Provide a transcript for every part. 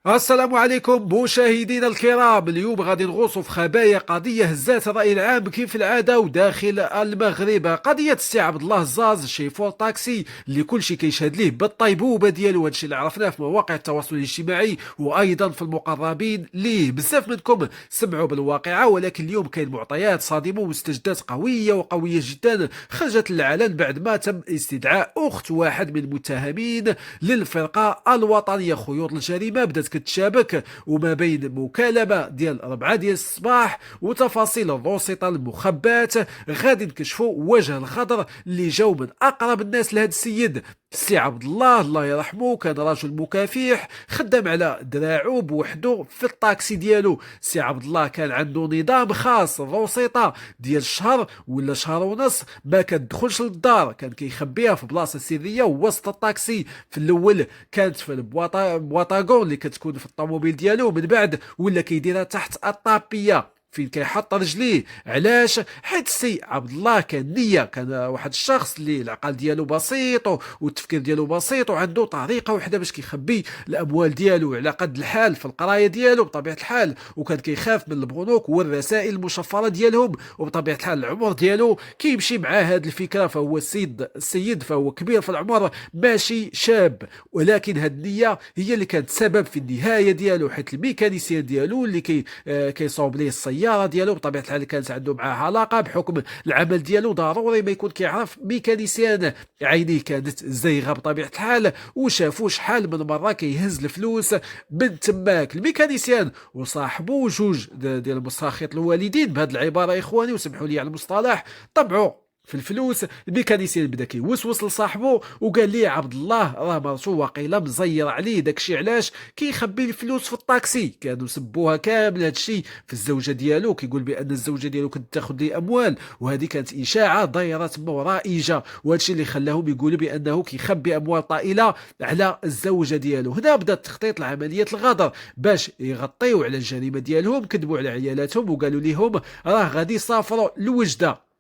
السلام عليكم مشاهدينا الكرام. اليوم غادي نغوصوا في خبايا قضية هزات الرأي العام كيف العادة وداخل المغرب. قضية السي عبد الله الزاز شيفور طاكسي اللي كلشي كيشهد ليه بالطيبوبة ديالو، هادشي اللي عرفناه في مواقع التواصل الاجتماعي وايضا في المقربين ليه. بزاف منكم سمعوا بالواقعة، ولكن اليوم كاين معطيات صادمة ومستجدات قوية وقوية جدا خرجت للعلن بعد ما تم استدعاء اخت واحد من المتهمين للفرقة الوطنية. خيوط الجريمة بدات كتشابك، وما بين مكالمه ديال 4 ديال الصباح وتفاصيل الوسيطه المخبات غادي نكشفوا وجه الخضر اللي جاو من اقرب الناس لهذا السيد. السي عبد الله يرحمه كان رجل مكافح، خدام على دراعو بوحدو في الطاكسي ديالو. السي عبد الله كان عنده نظام خاص، الوسيطه ديال شهر ولا شهر ونص ما كتدخلش للدار، كان كيخبيها في بلاصه سريه وسط الطاكسي. في الاول كانت في البواطاغون اللي كتكون في الطوموبيل ديالو، من بعد ولا كيديرها تحت الطابيه فين كيحط رجليه. علاش؟ حيت السي عبد الله كان نيه، كان واحد الشخص اللي العقل ديالو بسيط والتفكير ديالو بسيط وعنده طريقه وحده باش كيخبي الاموال ديالو على قد الحال في القرايه ديالو بطبيعه الحال، وكان كيخاف من البنوك والرسائل المشفره ديالهم، وبطبيعه الحال العمر ديالو كيمشي مع هذه الفكره. فهو السيد فهو كبير في العمر ماشي شاب، ولكن هذه النيه هي اللي كانت سبب في النهايه ديالو، حيت الميكانيسيان ديالو اللي كيصاوب ليه السياره ديالو بطبيعه الحال كانت عنده معاه علاقه بحكم العمل ديالو، ضروري ما يكون كيعرف ميكانيسيان. عينيه كانت زايغه بطبيعه الحال، وشافو شحال من مره كيهز الفلوس من تماك. الميكانيسيان وصاحبه جوج ديال المستخيط الوالدين بهذه العباره اخواني، وسمحوا لي على المصطلح، طبعوا في الفلوس. الميكانيسيان بدا كيوسوس لصاحبه وقال لي عبد الله راه مرتو واقيلا مزير عليه، داكشي علاش كيخبي الفلوس في الطاكسي. كانوا سبوها كامل هادشي في الزوجه ديالو، كيقول بان الزوجه ديالو كانت تاخذ ليه اموال، وهذه كانت اشاعه دايره تما ورائجه، وهادشي اللي خلاهم يقولوا بانه كيخبي اموال طائله على الزوجه ديالو. هنا بدا التخطيط لعمليه الغدر باش يغطيو على الجريمه ديالهم. كذبوا على عيالاتهم وقالوا لهم راه غادي يسافروا لوجده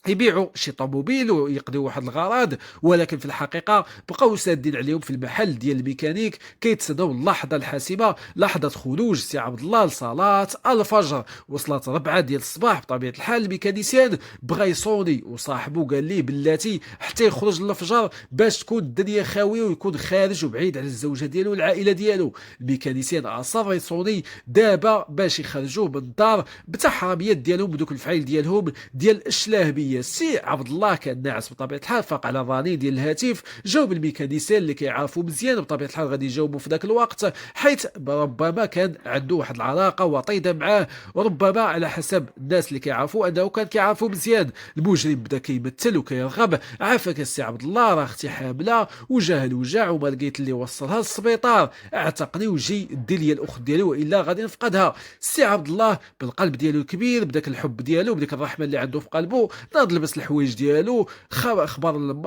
يبيعوا شي طوموبيل ويقضيوا واحد الغرض، ولكن في الحقيقه بقاو سادين عليهم في المحل ديال الميكانيك كيتسناو اللحظه الحاسمه، لحظه خروج سي عبد الله لصلاه الفجر. وصلت 4 ديال الصباح بطبيعه الحال، الميكانيسيان بغى يصوني وصاحبه قال ليه بلاتي حتى يخرج للفجر باش تكون الدنيا خاويه ويكون خارج وبعيد على الزوجه ديالو والعائله ديالو. الميكانيسيان اصر يصوني دابا باش يخرجوه من الدار بتحرميات ديالهم بدوك الفعيل ديالهم ديال الشلاهبيه. السي عبد الله كان ناعس بطبيعه الحال، فاق على الرنين ديال الهاتف، جاوب الميكانيسيان اللي كيعرفوا مزيان بطبيعه الحال غادي يجاوبوا في ذاك الوقت، حيث ربما كان عنده واحد العلاقه وطيده معاه، وربما على حسب الناس اللي كيعرفوا انه كان كيعرفوا مزيان. المجرم بدا كيمثل وكيرغب، عافاك السي عبد الله راه اختي حامله وجاه الوجع وما لقيت اللي وصلها للسبيطار، اعتقني وجي دير لي الاخت ديالي والا غادي نفقدها. السي عبد الله بالقلب ديالو الكبير، بداك الحب ديالو بديك الرحمه اللي عنده في قلبه، ناض لبس الحوايج ديالو، خبر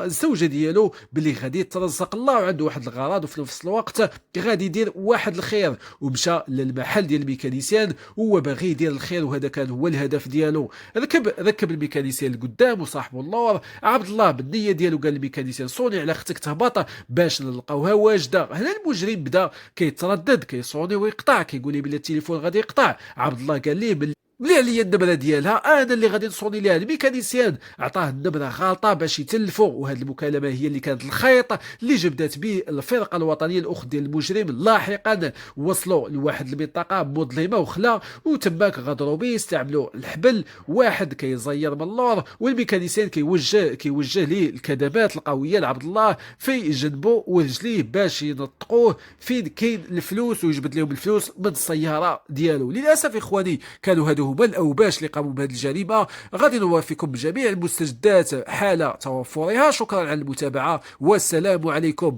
الزوجه ديالو باللي غادي يترزق الله وعنده واحد الغرض، وفي نفس الوقت غادي يدير واحد الخير، ومشى للمحل ديال الميكانيسيان وهو باغي يدير الخير، وهذا كان هو الهدف ديالو. ركب الميكانيسيان لقدام وصاحبه اللور. عبد الله بالنيه ديالو قال الميكانيسيان صوني على اختك تهبط باش نلقاوها واجده. هنا المجرم بدا كيتردد، كيصوني ويقطع، كيقول لي بلي التليفون غادي يقطع. عبد الله قال ليه بلي عليا النمره ديالها انا اللي غادي نصوني ليها. الميكانيسيان عطاه النمره غلطه باش يتلفوا، وهذه المكالمه هي اللي كانت الخيط اللي جبدت به الفرقه الوطنيه الاخت ديال المجرم. لاحقا وصلوا لواحد المنطقه مظلمه وخلا، وتماك غدروا به، استعملوا الحبل، واحد كيزير من اللور والميكانيسيان كيوجه ليه الكدمات القويه لعبد الله في جنبه ورجليه باش ينطقوه فين كاين الفلوس ويجبد لهم الفلوس من السياره ديالو. للاسف اخواني كانوا هادو هما الاوباش اللي قاموا بهذه الجريمه. غادي نوافيكم بجميع المستجدات حال توفرها. شكرا على المتابعه والسلام عليكم.